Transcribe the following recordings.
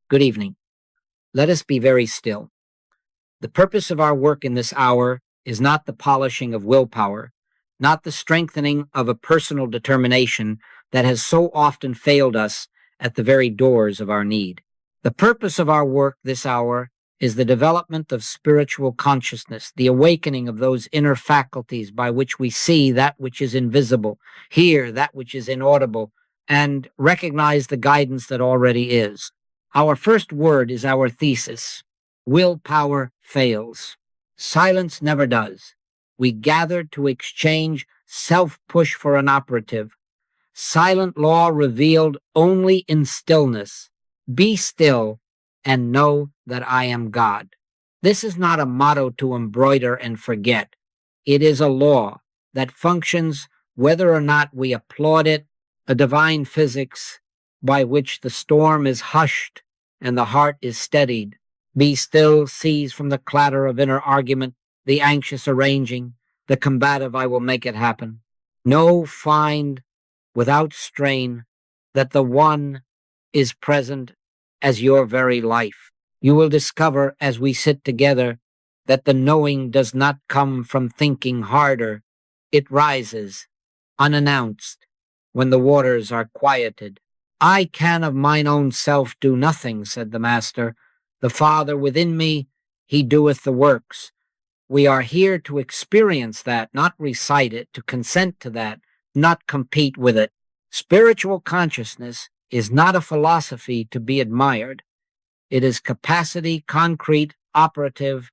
Good evening. Let us be very still. The purpose of our work in this hour is not the polishing of willpower, not the strengthening of a personal determination that has so often failed us at the very doors of our need. The purpose of our work this hour is the development of spiritual consciousness, the awakening of those inner faculties by which we see that which is invisible, hear that which is inaudible, and recognize the guidance that already is. Our first word is our thesis. Willpower fails. Silence never does. We gather to exchange self-push for an operative. Silent law revealed only in stillness. Be still and know that I am God. This is not a motto to embroider and forget. It is a law that functions whether or not we applaud it, a divine physics by which the storm is hushed and the heart is steadied. Be still, cease from the clatter of inner argument, the anxious arranging, the combative I will make it happen. Know, find, without strain, that the one is present as your very life. You will discover as we sit together that the knowing does not come from thinking harder. It rises, unannounced, when the waters are quieted. I can of mine own self do nothing, said the Master. The Father within me, he doeth the works. We are here to experience that, not recite it, to consent to that, not compete with it. Spiritual consciousness is not a philosophy to be admired. It is capacity, concrete, operative,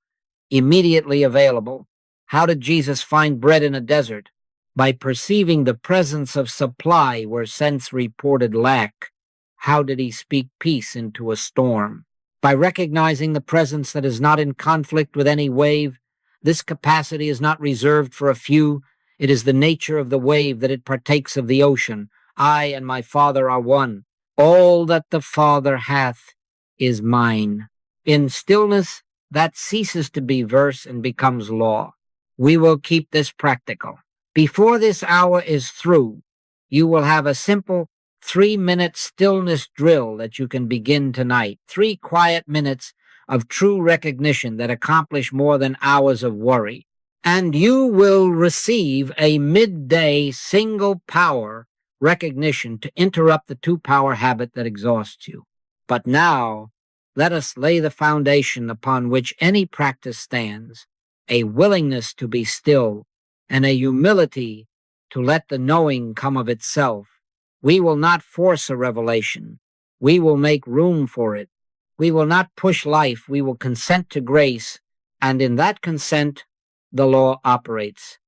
immediately available. How did Jesus find bread in a desert? By perceiving the presence of supply where sense reported lack. How did he speak peace into a storm? By recognizing the presence that is not in conflict with any wave. This capacity is not reserved for a few. It is the nature of the wave that it partakes of the ocean. I and my Father are one. All that the Father hath is mine. In stillness, that ceases to be verse and becomes law. We will keep this practical. Before this hour is through, you will have a simple 3-minute stillness drill that you can begin tonight. 3 quiet minutes of true recognition that accomplish more than hours of worry. And you will receive a midday single power recognition to interrupt the 2-power habit that exhausts you. But now, let us lay the foundation upon which any practice stands, a willingness to be still, and a humility to let the knowing come of itself. We will not force a revelation. We will make room for it. We will not push life. We will consent to grace, and in that consent, the law operates.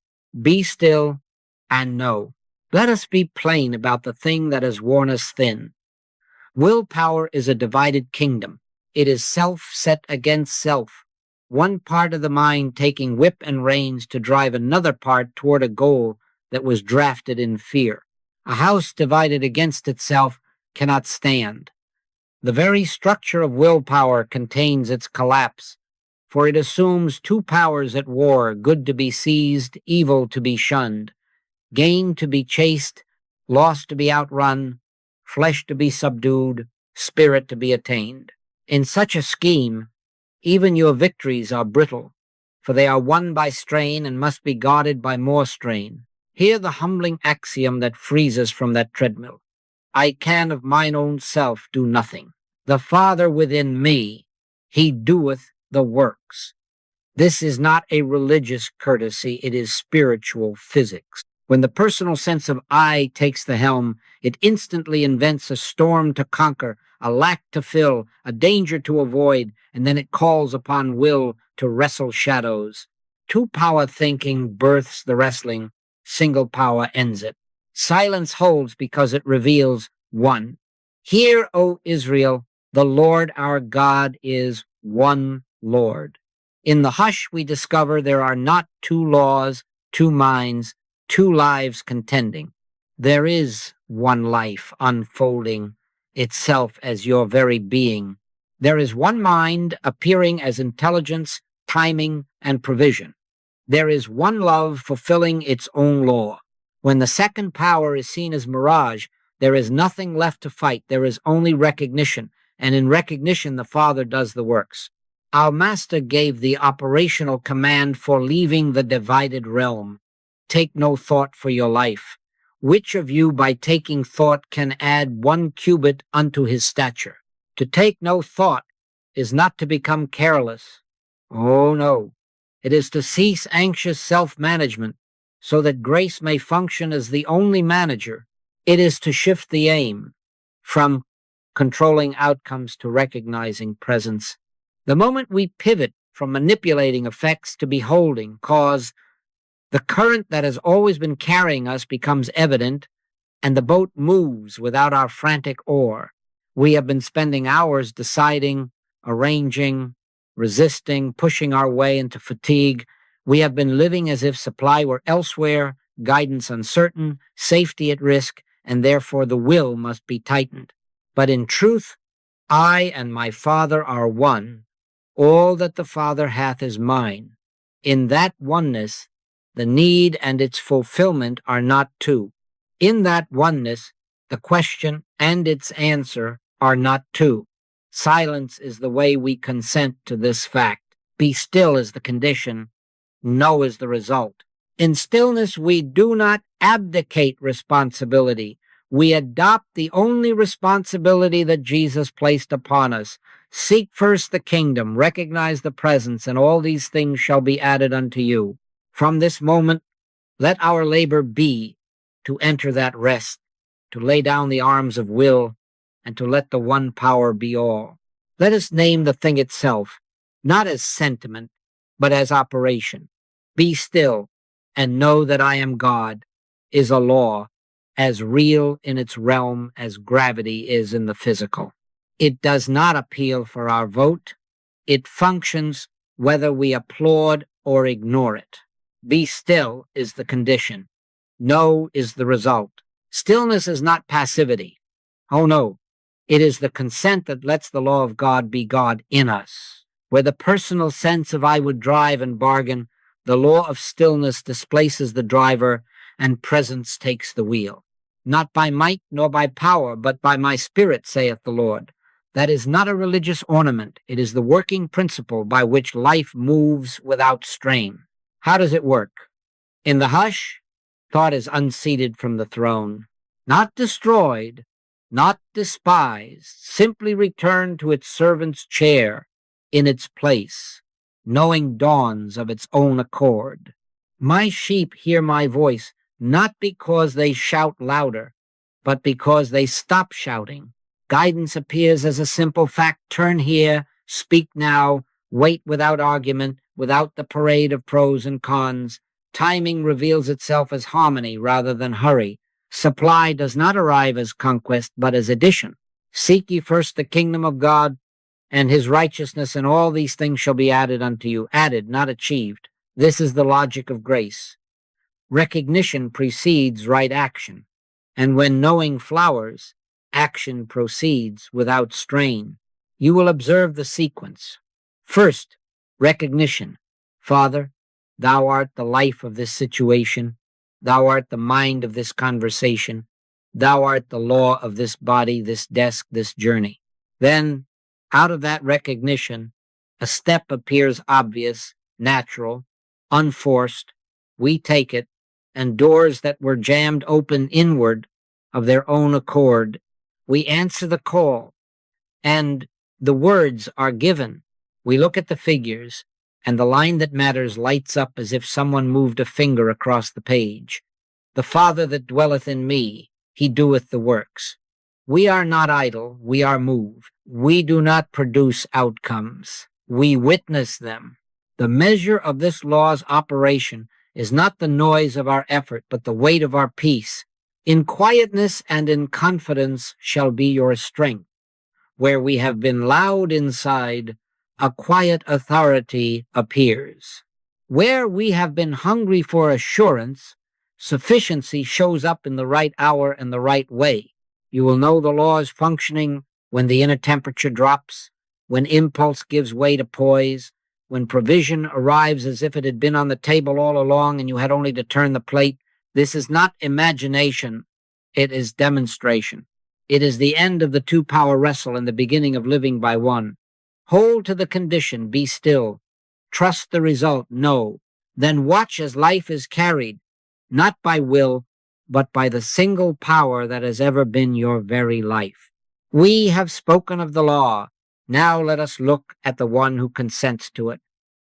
Be still and know. Let us be plain about the thing that has worn us thin. Willpower is a divided kingdom. It is self set against self. One part of the mind taking whip and reins to drive another part toward a goal that was drafted in fear. A house divided against itself cannot stand. The very structure of willpower contains its collapse, for it assumes 2 powers at war, good to be seized, evil to be shunned, gain to be chased, loss to be outrun, flesh to be subdued, spirit to be attained. In such a scheme, even your victories are brittle, for they are won by strain and must be guarded by more strain. Hear the humbling axiom that frees us from that treadmill. I can of mine own self do nothing. The Father within me, he doeth the works. This is not a religious courtesy, it is spiritual physics. When the personal sense of I takes the helm, it instantly invents a storm to conquer, a lack to fill, a danger to avoid, and then it calls upon will to wrestle shadows. 2-power thinking births the wrestling, single power ends it. Silence holds because it reveals one. Hear, O Israel, the Lord our God is one Lord. In the hush we discover there are not 2 laws, 2 minds, 2 lives contending. There is one life unfolding itself as your very being. There is one mind appearing as intelligence, timing, and provision. There is one love fulfilling its own law. When the second power is seen as mirage, there is nothing left to fight. There is only recognition. and in recognition, the Father does the works. Our Master gave the operational command for leaving the divided realm. Take no thought for your life. Which of you, by taking thought, can add 1 cubit unto his stature? To take no thought is not to become careless. Oh, no. It is to cease anxious self-management so that grace may function as the only manager. It is to shift the aim from controlling outcomes to recognizing presence. The moment we pivot from manipulating effects to beholding cause, the current that has always been carrying us becomes evident, and the boat moves without our frantic oar. We have been spending hours deciding, arranging, resisting, pushing our way into fatigue. We have been living as if supply were elsewhere, guidance uncertain, safety at risk, and therefore the will must be tightened. But in truth, I and my Father are one. All that the Father hath is mine. In that oneness, the need and its fulfillment are not two. In that oneness, the question and its answer are not two. Silence is the way we consent to this fact. Be still is the condition. No is the result. In stillness, we do not abdicate responsibility. We adopt the only responsibility that Jesus placed upon us. Seek first the kingdom, recognize the presence, and all these things shall be added unto you. From this moment, let our labor be to enter that rest, to lay down the arms of will, and to let the one power be all. Let us name the thing itself, not as sentiment, but as operation. Be still and know that I am God is a law as real in its realm as gravity is in the physical. It does not appeal for our vote. It functions whether we applaud or ignore it. Be still is the condition. No is the result. Stillness is not passivity. Oh no, it is the consent that lets the law of God be God in us. Where the personal sense of I would drive and bargain, the law of stillness displaces the driver and presence takes the wheel. Not by might nor by power, but by my spirit, saith the Lord. That is not a religious ornament. It is the working principle by which life moves without strain. How does it work? In the hush, thought is unseated from the throne, not destroyed, not despised, simply returned to its servant's chair in its place. Knowing dawns of its own accord. My sheep hear my voice, not because they shout louder, but because they stop shouting. Guidance appears as a simple fact. Turn here, speak now, wait without argument, without the parade of pros and cons. Timing reveals itself as harmony rather than hurry. Supply does not arrive as conquest, but as addition. Seek ye first the kingdom of God and his righteousness, and all these things shall be added unto you. Added, not achieved. This is the logic of grace. Recognition precedes right action, and when knowing flowers, action proceeds without strain. You will observe the sequence. First, recognition. Father, thou art the life of this situation. Thou art the mind of this conversation. Thou art the law of this body, this desk, this journey. Then, out of that recognition, a step appears obvious, natural, unforced. We take it, and doors that were jammed open inward of their own accord. We answer the call, and the words are given. We look at the figures, and the line that matters lights up as if someone moved a finger across the page. The Father that dwelleth in me, he doeth the works. We are not idle, we are moved. We do not produce outcomes. We witness them. The measure of this law's operation is not the noise of our effort, but the weight of our peace. In quietness and in confidence shall be your strength. Where we have been loud inside, a quiet authority appears. Where we have been hungry for assurance, sufficiency shows up in the right hour and the right way. You will know the law is functioning when the inner temperature drops, when impulse gives way to poise, when provision arrives as if it had been on the table all along and you had only to turn the plate. This is not imagination, it is demonstration. It is the end of the two-power wrestle and the beginning of living by one. Hold to the condition, be still. Trust the result, no. Then watch as life is carried, not by will, but by the single power that has ever been your very life. We have spoken of the law. Now let us look at the one who consents to it.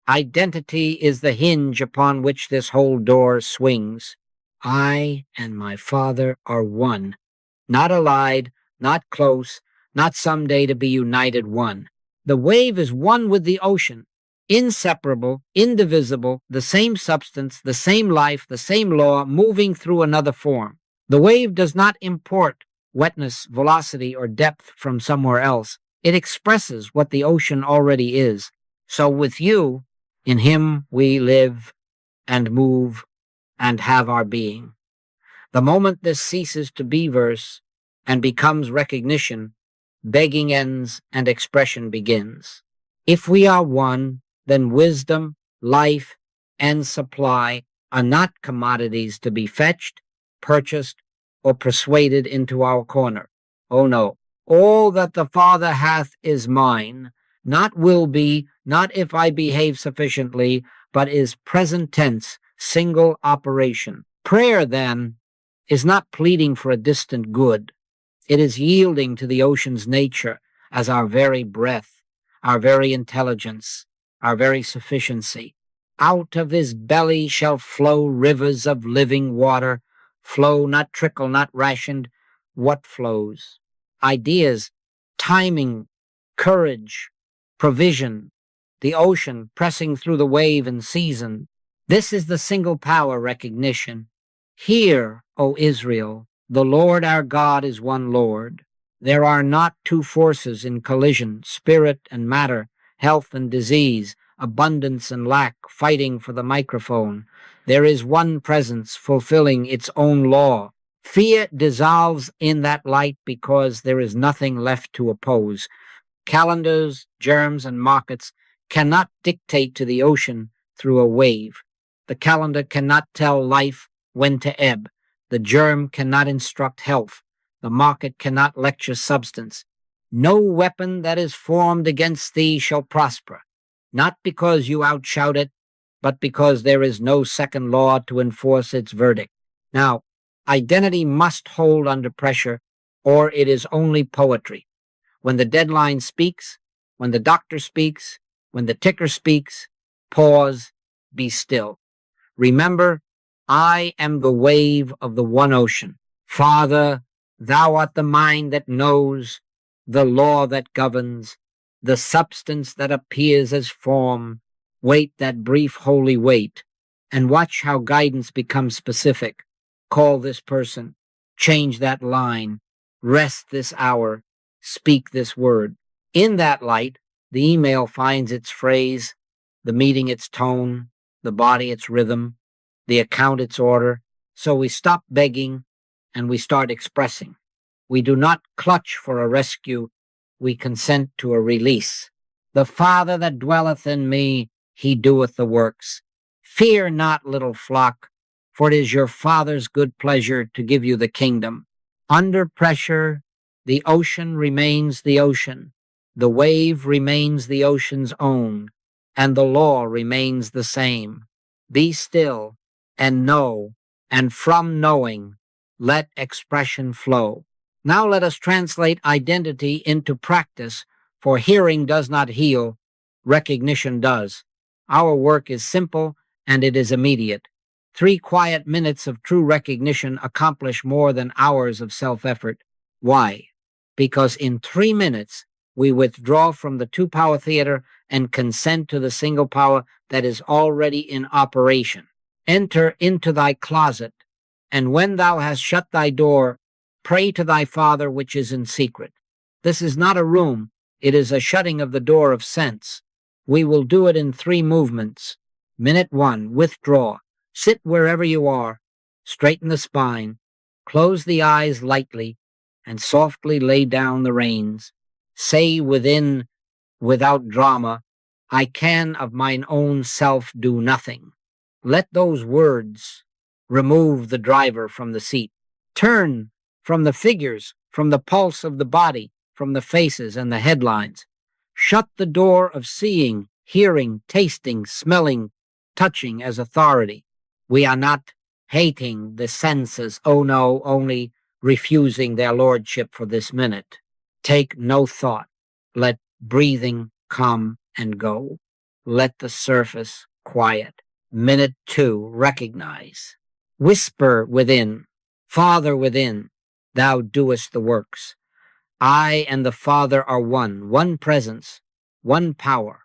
Identity is the hinge upon which this whole door swings. I and my Father are one, not allied, not close, not someday to be united one. The wave is one with the ocean, inseparable, indivisible, the same substance, the same life, the same law, moving through another form. The wave does not import wetness, velocity, or depth from somewhere else. It expresses what the ocean already is. So with you, in him we live and move and have our being. The moment this ceases to be verse and becomes recognition, begging ends and expression begins. If we are one, then wisdom, life, and supply are not commodities to be fetched, purchased, or persuaded into our corner. Oh no, all that the Father hath is mine, not will be, not if I behave sufficiently, but is present tense, single operation. Prayer, then, is not pleading for a distant good. It is yielding to the ocean's nature as our very breath, our very intelligence, our very sufficiency. Out of his belly shall flow rivers of living water, flow, not trickle, not rationed. What flows? Ideas, timing, courage, provision, the ocean pressing through the wave and season. This is the single power recognition. Hear, O Israel, the Lord our God is one Lord. There are not two forces in collision, spirit and matter, health and disease, abundance and lack, fighting for the microphone. There is one presence fulfilling its own law. Fear dissolves in that light because there is nothing left to oppose. Calendars, germs, and markets cannot dictate to the ocean through a wave. The calendar cannot tell life when to ebb. The germ cannot instruct health. The market cannot lecture substance. No weapon that is formed against thee shall prosper, not because you outshout it, but because there is no second law to enforce its verdict. Now, identity must hold under pressure, or it is only poetry. When the deadline speaks, when the doctor speaks, when the ticker speaks, pause, be still. Remember, I am the wave of the one ocean. Father, thou art the mind that knows, the law that governs, the substance that appears as form. Wait that brief holy wait, and watch how guidance becomes specific. Call this person, change that line, rest this hour, speak this word. In that light, the email finds its phrase, the meeting its tone, the body its rhythm, the account its order. So we stop begging and we start expressing. We do not clutch for a rescue, we consent to a release. The Father that dwelleth in me, he doeth the works. Fear not, little flock, for it is your Father's good pleasure to give you the kingdom. Under pressure, the ocean remains the ocean, the wave remains the ocean's own, and the law remains the same. Be still and know, and from knowing, let expression flow. Now let us translate identity into practice, for hearing does not heal, recognition does. Our work is simple and it is immediate. 3 quiet minutes of true recognition accomplish more than hours of self-effort. Why? Because in 3 minutes, we withdraw from the two-power theater and consent to the single power that is already in operation. Enter into thy closet, and when thou hast shut thy door, pray to thy Father which is in secret. This is not a room, it is a shutting of the door of sense. We will do it in 3 movements. Minute 1, withdraw. Sit wherever you are. Straighten the spine. Close the eyes lightly, and softly lay down the reins. Say within, without drama, I can of mine own self do nothing. Let those words remove the driver from the seat. Turn from the figures from the pulse of the body, from the faces and the headlines. Shut the door of seeing, hearing, tasting, smelling, touching as authority. We are not hating the senses, oh no, only refusing their lordship for this minute. Take no thought. Let breathing come and go. Let the surface quiet. Minute 2, recognize. Whisper within, Father within, thou doest the works. I and the Father are one presence, one power,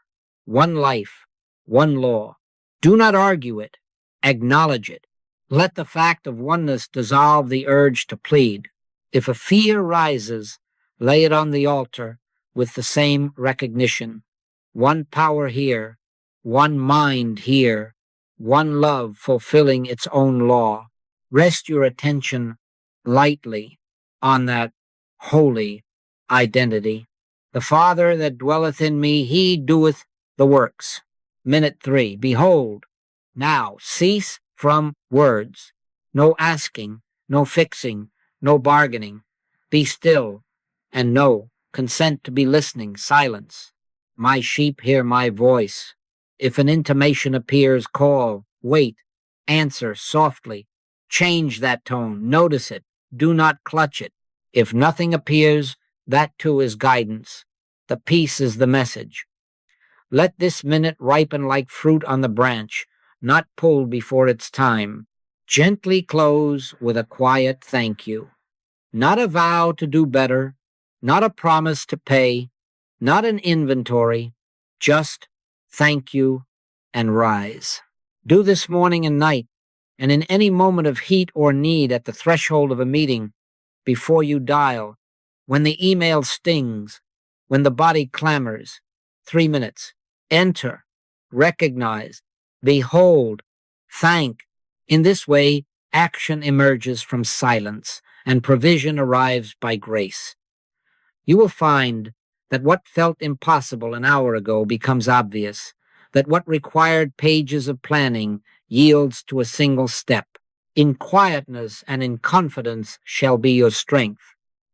one life, one law. Do not argue it, acknowledge it. Let the fact of oneness dissolve the urge to plead. If a fear rises, lay it on the altar with the same recognition. One power here, one mind here, one love fulfilling its own law. Rest your attention lightly on that holy identity. The Father that dwelleth in me, he doeth the works. Minute 3, behold, now cease from words. No asking, no fixing, no bargaining. Be still and know, consent to be listening, silence. My sheep hear my voice. If an intimation appears, call, wait, answer softly. Change that tone, notice it, do not clutch it. If nothing appears, that too is guidance. The peace is the message. Let this minute ripen like fruit on the branch, not pulled before its time. Gently close with a quiet thank you. Not a vow to do better, not a promise to pay, not an inventory, just thank you and rise. Do this morning and night, and in any moment of heat or need at the threshold of a meeting, before you dial, when the email stings, when the body clamors. 3 minutes. Enter, recognize, behold, thank. In this way, action emerges from silence, and provision arrives by grace. You will find that what felt impossible an hour ago becomes obvious, that what required pages of planning yields to a single step. In quietness and in confidence shall be your strength.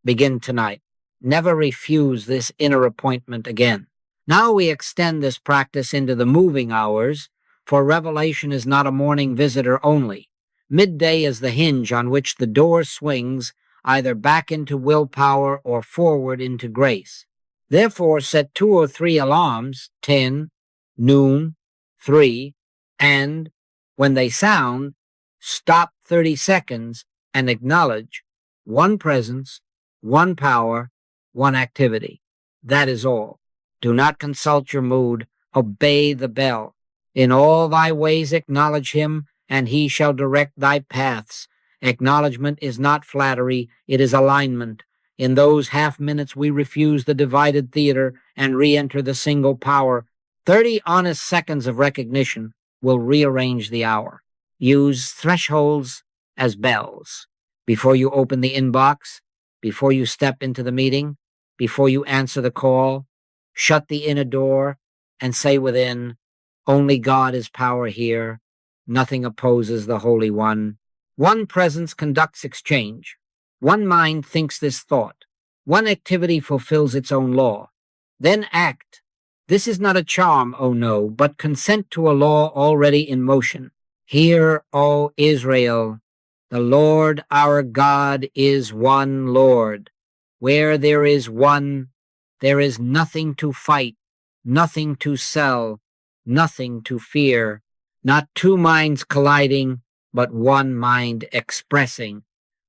Begin tonight. Never refuse this inner appointment again. Now we extend this practice into the moving hours, for revelation is not a morning visitor only. Midday is the hinge on which the door swings either back into willpower or forward into grace. Therefore, set 2 or 3 alarms, 10, noon, 3, and, when they sound, stop 30 seconds and acknowledge one presence, one power, one activity. That is all. Do not consult your mood. Obey the bell. In all thy ways acknowledge him, and he shall direct thy paths. Acknowledgement is not flattery, it is alignment. In those half minutes we refuse the divided theater and re-enter the single power. 30 honest seconds of recognition will rearrange the hour. Use thresholds as bells. Before you open the inbox, before you step into the meeting, before you answer the call, shut the inner door and say within, only God is power here. Nothing opposes the Holy One. One presence conducts exchange. One mind thinks this thought. One activity fulfills its own law. Then act. This is not a charm, oh no, but consent to a law already in motion. Hear, O Israel, the Lord our God is one Lord. Where there is one, there is nothing to fight, nothing to sell, nothing to fear. Not 2 minds colliding, but one mind expressing.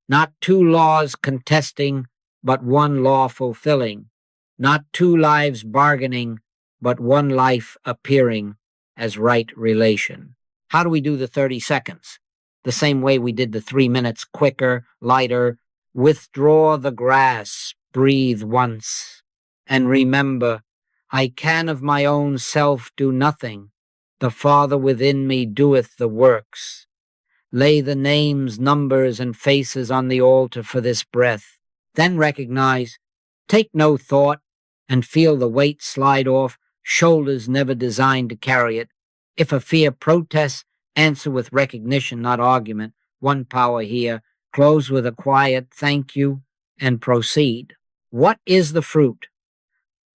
Not 2 laws contesting, but one law fulfilling. Not 2 lives bargaining, but one life appearing as right relation. How do we do the 30 seconds? The same way we did the 3 minutes, quicker, lighter. Withdraw the grass, breathe once, and remember, I can of my own self do nothing. The Father within me doeth the works. Lay the names, numbers, and faces on the altar for this breath. Then recognize, take no thought, and feel the weight slide off, shoulders never designed to carry it. If a fear protests, answer with recognition, not argument. One power here. Close with a quiet thank you and proceed. What is the fruit?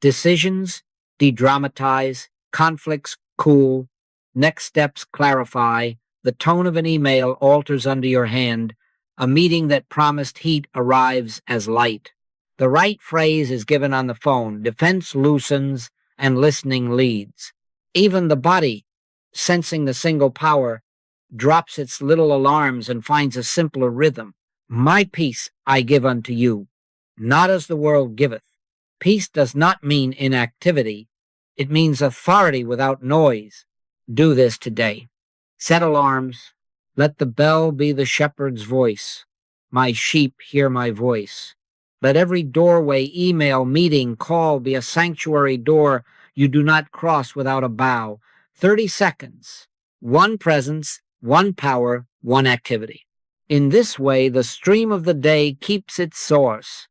Decisions de-dramatize, conflicts cool, next steps clarify, the tone of an email alters under your hand, a meeting that promised heat arrives as light. The right phrase is given on the phone, defense loosens and listening leads. Even the body, sensing the single power, drops its little alarms and finds a simpler rhythm. My peace I give unto you, not as the world giveth. Peace does not mean inactivity. It means authority without noise. Do this today. Set alarms. Let the bell be the shepherd's voice. My sheep hear my voice. Let every doorway, email, meeting, call be a sanctuary door you do not cross without a bow. 30 seconds. One presence, one power, one activity. In this way, the stream of the day keeps its source,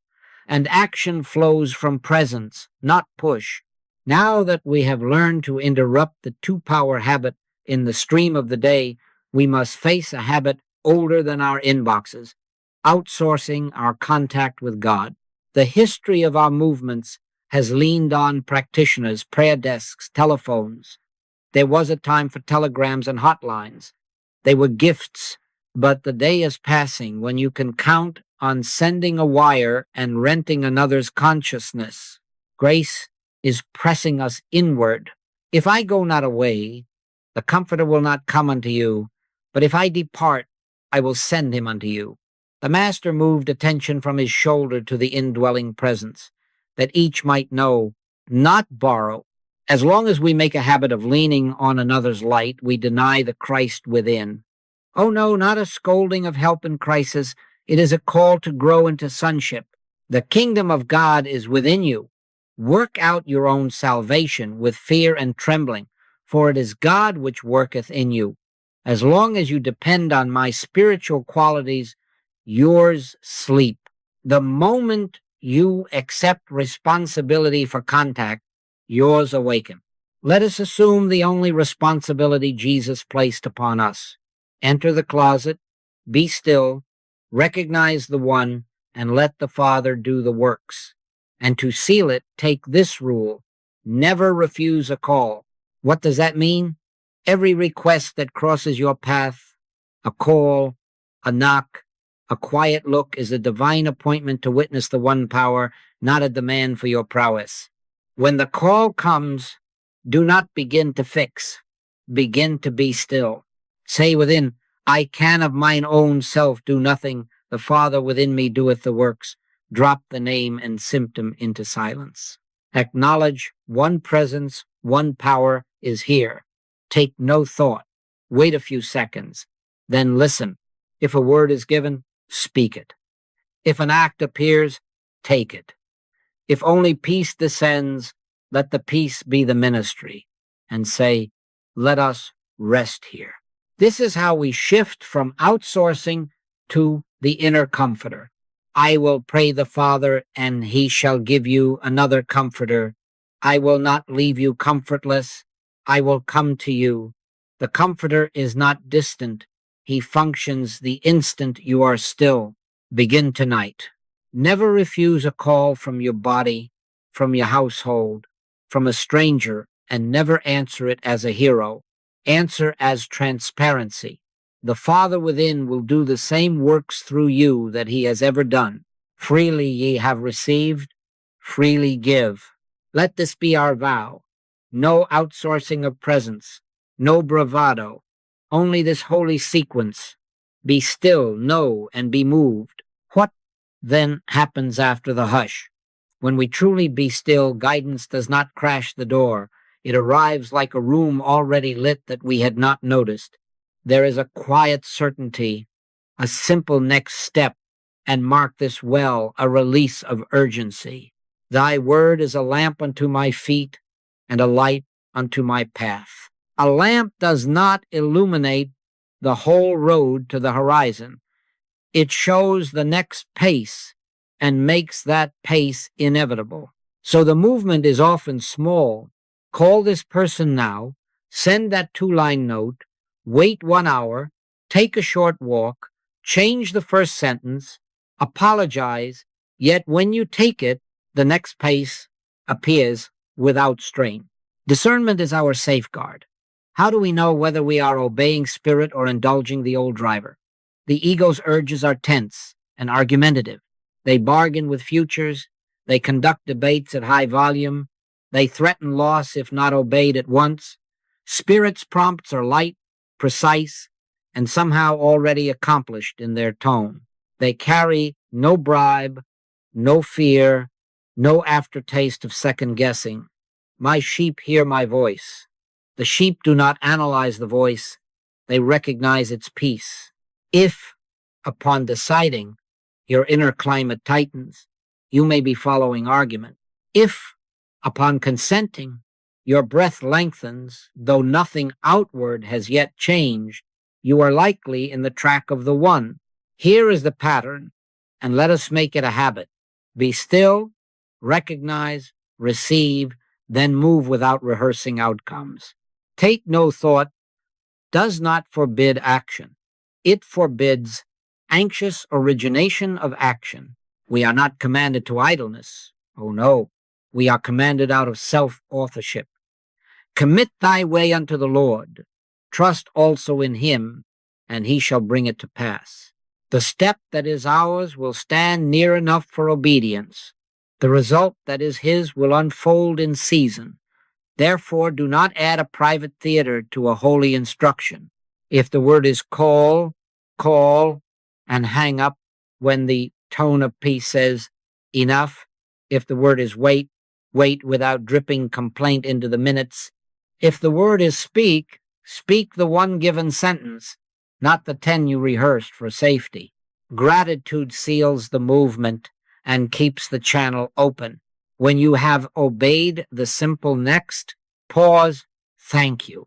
and action flows from presence, not push. Now that we have learned to interrupt the two-power habit in the stream of the day, we must face a habit older than our inboxes, outsourcing our contact with God. The history of our movements has leaned on practitioners, prayer desks, telephones. There was a time for telegrams and hotlines. They were gifts, but the day is passing when you can count on sending a wire and renting another's consciousness. Grace is pressing us inward. If I go not away, the Comforter will not come unto you, but if I depart, I will send him unto you. The Master moved attention from his shoulder to the indwelling presence, that each might know, not borrow. As long as we make a habit of leaning on another's light, we deny the Christ within. Oh no, not a scolding of help in crisis. It is a call to grow into sonship. The kingdom of God is within you. Work out your own salvation with fear and trembling, for it is God which worketh in you. As long as you depend on my spiritual qualities, yours sleep. The moment you accept responsibility for contact, yours awaken. Let us assume the only responsibility Jesus placed upon us. Enter the closet, be still, recognize the one, and let the Father do the works. And to seal it, take this rule: never refuse a call. What does that mean? Every request that crosses your path, a call, a knock, a quiet look, is a divine appointment to witness the one power, not a demand for your prowess. When the call comes, do not begin to fix. Begin to be still. Say within, I can of mine own self do nothing. The Father within me doeth the works. Drop the name and symptom into silence. Acknowledge one presence, one power is here. Take no thought. Wait a few seconds. Then listen. If a word is given, speak it. If an act appears, take it. If only peace descends, let the peace be the ministry. And say, let us rest here. This is how we shift from outsourcing to the inner comforter. I will pray the Father, and he shall give you another comforter. I will not leave you comfortless. I will come to you. The comforter is not distant. He functions the instant you are still. Begin tonight. Never refuse a call from your body, from your household, from a stranger, and never answer it as a hero. Answer as transparency. The Father within will do the same works through you that he has ever done. Freely ye have received, freely give. Let this be our vow. No outsourcing of presence, no bravado, only this holy sequence. Be still, know, and be moved. What then happens after the hush? When we truly be still, guidance does not crash the door. It arrives like a room already lit that we had not noticed. There is a quiet certainty, a simple next step, and mark this well, a release of urgency. Thy word is a lamp unto my feet and a light unto my path. A lamp does not illuminate the whole road to the horizon. It shows the next pace and makes that pace inevitable. So the movement is often small. Call this person now, send that 2-line note, wait 1 hour, take a short walk, change the first sentence, apologize, Yet when you take it, the next pace appears without strain. Discernment is our safeguard. How do we know whether we are obeying spirit or indulging the old driver? The ego's urges are tense and argumentative. They bargain with futures. They conduct debates at high volume. They threaten loss if not obeyed at once. Spirit's prompts are light, precise, and somehow already accomplished in their tone. They carry no bribe, no fear, no aftertaste of second guessing. My sheep hear my voice. The sheep do not analyze the voice. They recognize its peace. If, upon deciding, your inner climate tightens, you may be following argument. If, upon consenting, your breath lengthens, though nothing outward has yet changed, you are likely in the track of the one. Here is the pattern, and let us make it a habit. Be still, recognize, receive, then move without rehearsing outcomes. Take no thought does not forbid action. It forbids anxious origination of action. We are not commanded to idleness. Oh no, we are commanded out of self-authorship. Commit thy way unto the Lord. Trust also in him, and he shall bring it to pass. The step that is ours will stand near enough for obedience. The result that is his will unfold in season. Therefore, do not add a private theater to a holy instruction. If the word is call, call, and hang up when the tone of peace says enough. If the word is wait, wait without dripping complaint into the minutes. If the word is speak, speak the one given sentence, not the 10 you rehearsed for safety. Gratitude seals the movement and keeps the channel open. When you have obeyed the simple next, pause, thank you.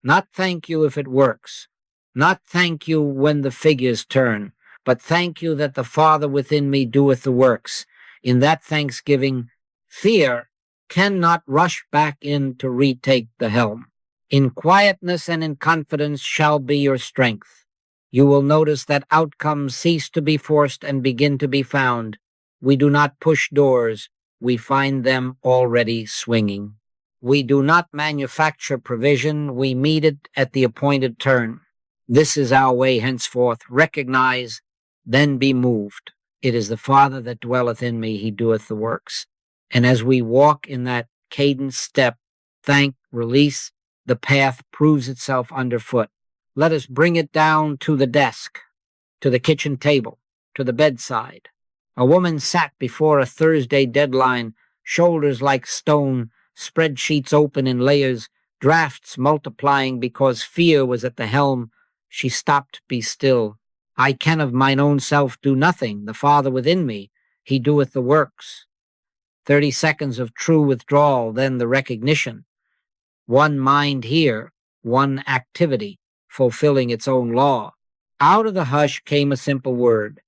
Not thank you if it works. Not thank you when the figures turn, but thank you that the Father within me doeth the works. In that thanksgiving, fear cannot rush back in to retake the helm. In quietness and in confidence shall be your strength. You will notice that outcomes cease to be forced and begin to be found. We do not push doors. We find them already swinging. We do not manufacture provision. We meet it at the appointed turn. This is our way henceforth. Recognize, then be moved. It is the Father that dwelleth in me. He doeth the works. And as we walk in that cadence step, thank, release, the path proves itself underfoot. Let us bring it down to the desk, to the kitchen table, to the bedside. A woman sat before a Thursday deadline, shoulders like stone, spreadsheets open in layers, drafts multiplying because fear was at the helm. She stopped, be still. I can of mine own self do nothing. The Father within me, he doeth the works. 30 seconds of true withdrawal, then the recognition. One mind here, one activity, fulfilling its own law. Out of the hush came a simple word.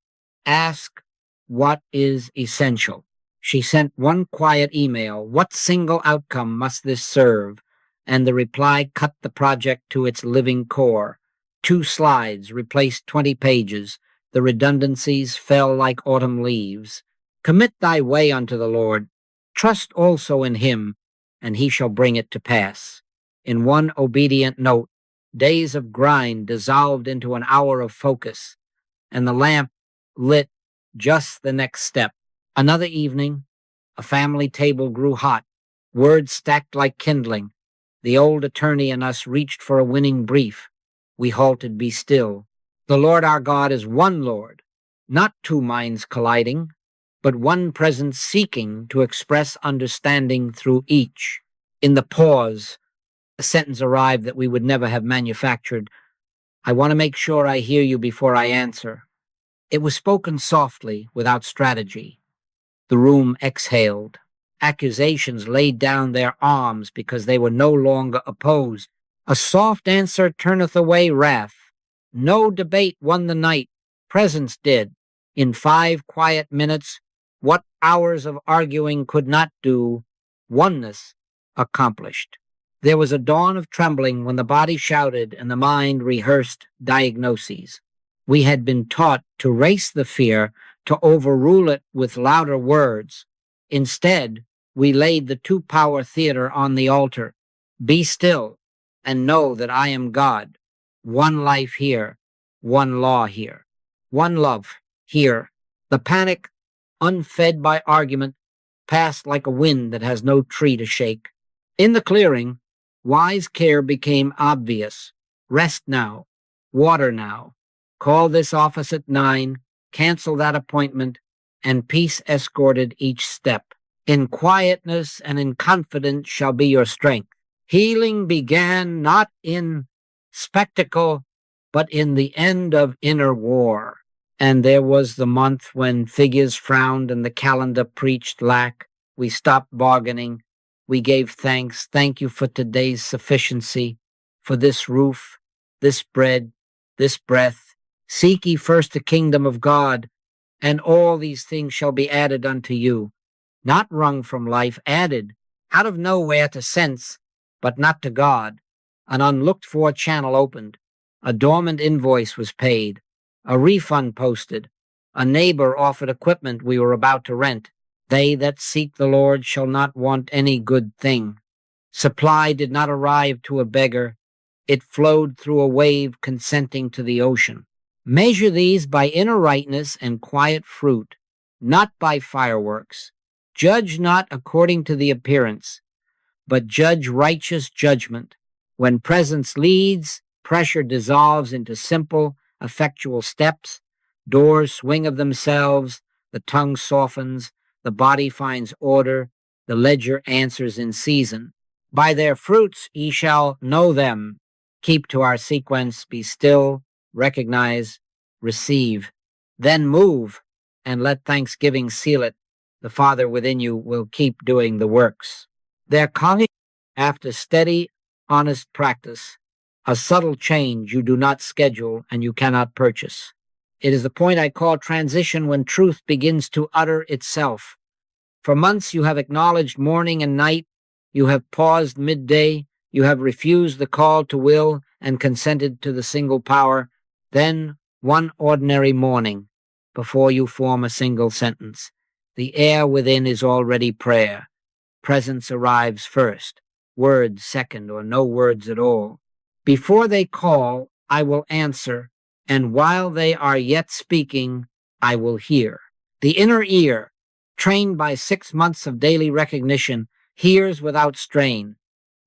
Ask what is essential. She sent one quiet email. What single outcome must this serve? And the reply cut the project to its living core. 2 slides replaced 20 pages. The redundancies fell like autumn leaves. Commit thy way unto the Lord. Trust also in him, and he shall bring it to pass. In one obedient note, days of grind dissolved into an hour of focus, and the lamp lit just the next step. Another evening, a family table grew hot, words stacked like kindling. The old attorney and us reached for a winning brief. We halted, be still. The Lord our God is one Lord, not 2 minds colliding, but one presence seeking to express understanding through each. In the pause, a sentence arrived that we would never have manufactured. I want to make sure I hear you before I answer. It was spoken softly, without strategy. The room exhaled. Accusations laid down their arms because they were no longer opposed. A soft answer turneth away wrath. No debate won the night. Presence did. In 5 quiet minutes, what hours of arguing could not do, oneness accomplished. There was a dawn of trembling when the body shouted and the mind rehearsed diagnoses. We had been taught to race the fear, to overrule it with louder words. Instead, we laid the two-power theater on the altar. Be still and know that I am God. One life here, one law here, one love here. The panic, unfed by argument, passed like a wind that has no tree to shake. In the clearing, wise care became obvious. Rest now, water now. Call this office at 9, cancel that appointment, and peace escorted each step. In quietness and in confidence shall be your strength. Healing began not in spectacle, but in the end of inner war. And there was the month when figures frowned and the calendar preached lack. We stopped bargaining. We gave thanks. Thank you for today's sufficiency, for this roof, this bread, this breath. Seek ye first the kingdom of God, and all these things shall be added unto you. Not wrung from life, added, out of nowhere to sense, but not to God. An unlooked-for channel opened. A dormant invoice was paid. A refund posted. A neighbor offered equipment we were about to rent. They that seek the Lord shall not want any good thing. Supply did not arrive to a beggar. It flowed through a wave consenting to the ocean. Measure these by inner rightness and quiet fruit, not by fireworks. Judge not according to the appearance, but judge righteous judgment. When presence leads, pressure dissolves into simple, effectual steps. Doors swing of themselves, the tongue softens, the body finds order, the ledger answers in season. By their fruits ye shall know them. Keep to our sequence, be still, recognize, receive. Then move, and let thanksgiving seal it. The Father within you will keep doing the works. Their calling after steady, honest practice, a subtle change you do not schedule and you cannot purchase. It is the point I call transition when truth begins to utter itself. For months you have acknowledged morning and night, you have paused midday, you have refused the call to will and consented to the single power. Then, one ordinary morning, before you form a single sentence, the air within is already prayer. Presence arrives first, words second, or no words at all. Before they call, I will answer, and while they are yet speaking, I will hear. The inner ear, trained by 6 months of daily recognition, hears without strain.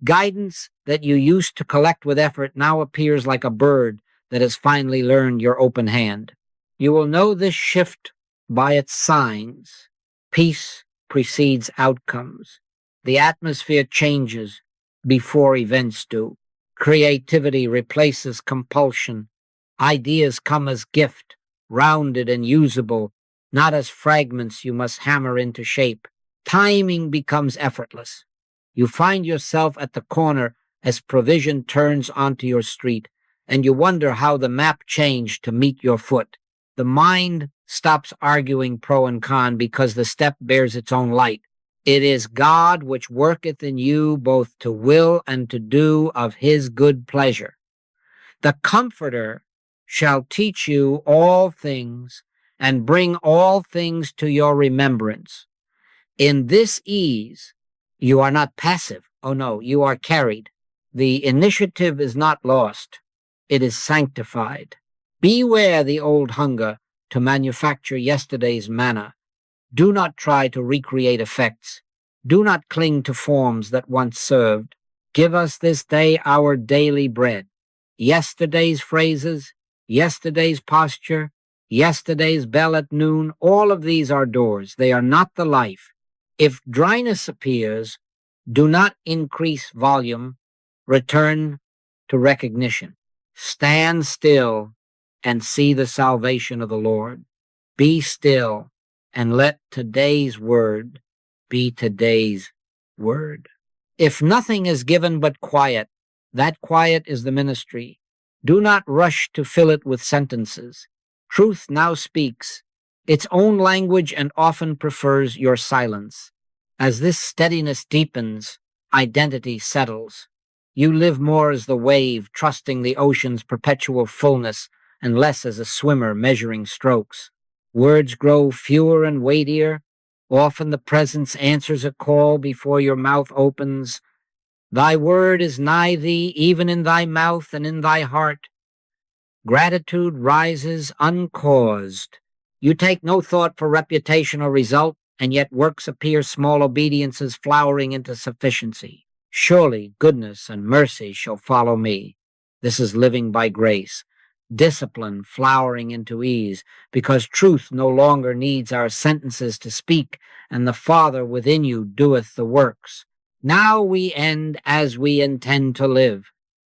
Guidance that you used to collect with effort now appears like a bird that has finally learned your open hand. You will know this shift by its signs. Peace precedes outcomes. The atmosphere changes before events do. Creativity replaces compulsion. Ideas come as gift, rounded and usable, not as fragments you must hammer into shape. Timing becomes effortless. You find yourself at the corner as provision turns onto your street, and you wonder how the map changed to meet your foot. The mind stops arguing pro and con because the step bears its own light. It is God which worketh in you both to will and to do of his good pleasure. The Comforter shall teach you all things and bring all things to your remembrance. In this ease, you are not passive. Oh no, you are carried. The initiative is not lost. It is sanctified. Beware the old hunger to manufacture yesterday's manna. Do not try to recreate effects. Do not cling to forms that once served. Give us this day our daily bread. Yesterday's phrases, yesterday's posture, yesterday's bell at noon, all of these are doors. They are not the life. If dryness appears, do not increase volume. Return to recognition. Stand still and see the salvation of the Lord. Be still and let today's word be today's word. If nothing is given but quiet, that quiet is the ministry. Do not rush to fill it with sentences. Truth now speaks its own language and often prefers your silence. As this steadiness deepens, identity settles. You live more as the wave, trusting the ocean's perpetual fullness, and less as a swimmer measuring strokes. Words grow fewer and weightier. Often the presence answers a call before your mouth opens. Thy word is nigh thee, even in thy mouth and in thy heart. Gratitude rises uncaused. You take no thought for reputation or result, and yet works appear small obediences flowering into sufficiency. Surely goodness and mercy shall follow me. This is living by grace. Discipline flowering into ease, because truth no longer needs our sentences to speak, and the Father within you doeth the works. Now we end as we intend to live,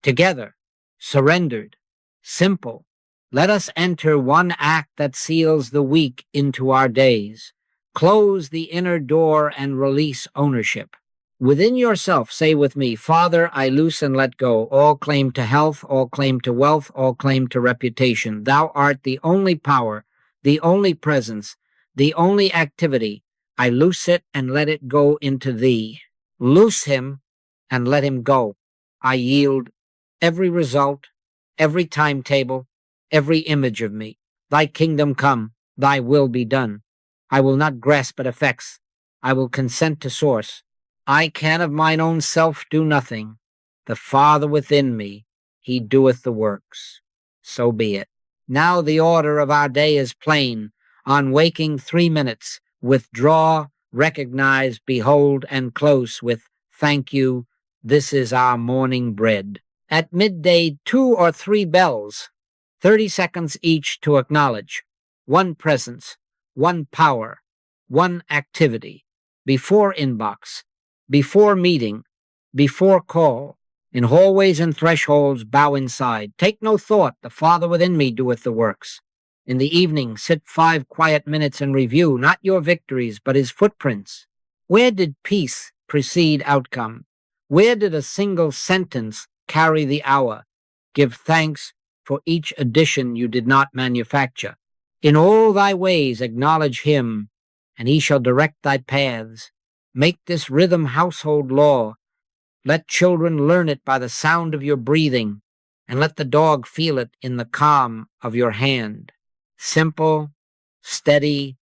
together, surrendered, simple. Let us enter one act that seals the week into our days. Close the inner door and release ownership. Within yourself, say with me, Father, I loose and let go all claim to health, all claim to wealth, all claim to reputation. Thou art the only power, the only presence, the only activity. I loose it and let it go into thee. Loose him and let him go. I yield every result, every timetable, every image of me. Thy kingdom come, thy will be done. I will not grasp at effects. I will consent to source. I can of mine own self do nothing. The Father within me, he doeth the works. So be it. Now the order of our day is plain. On waking 3 minutes, withdraw, recognize, behold, and close with thank you. This is our morning bread. At midday, 2 or 3 bells, 30 seconds each to acknowledge. One presence, one power, one activity. Before inbox, before meeting, before call, in hallways and thresholds, bow inside. Take no thought, the Father within me doeth the works. In the evening, sit 5 quiet minutes and review, not your victories, but his footprints. Where did peace precede outcome? Where did a single sentence carry the hour? Give thanks for each addition you did not manufacture. In all thy ways acknowledge him, and he shall direct thy paths. Make this rhythm household law. Let children learn it by the sound of your breathing, and let the dog feel it in the calm of your hand. Simple, steady,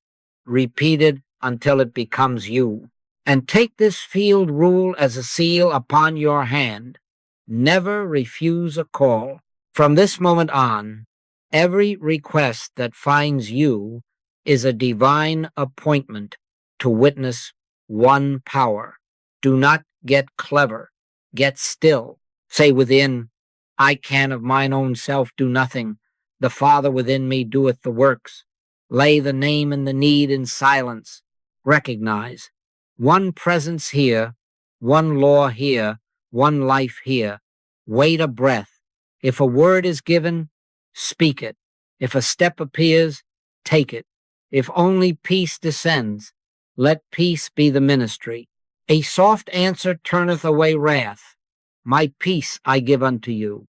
repeated until it becomes you. And take this field rule as a seal upon your hand. Never refuse a call. From this moment on, every request that finds you is a divine appointment to witness one power. Do not get clever. Get still. Say within, I can of mine own self do nothing. The Father within me doeth the works. Lay the name and the need in silence. Recognize one presence here, one law here, one life here. Wait a breath. If a word is given, speak it. If a step appears, take it. If only peace descends, let peace be the ministry. A soft answer turneth away wrath. My peace I give unto you.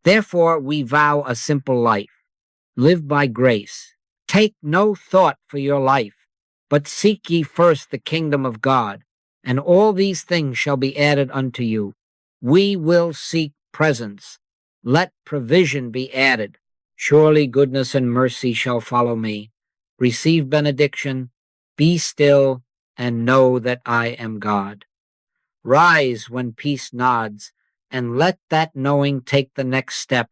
Therefore we vow a simple life. Live by grace. Take no thought for your life, but seek ye first the kingdom of God, and all these things shall be added unto you. We will seek presence. Let provision be added. Surely goodness and mercy shall follow me. Receive benediction. Be still and know that I am God. Rise when peace nods, and let that knowing take the next step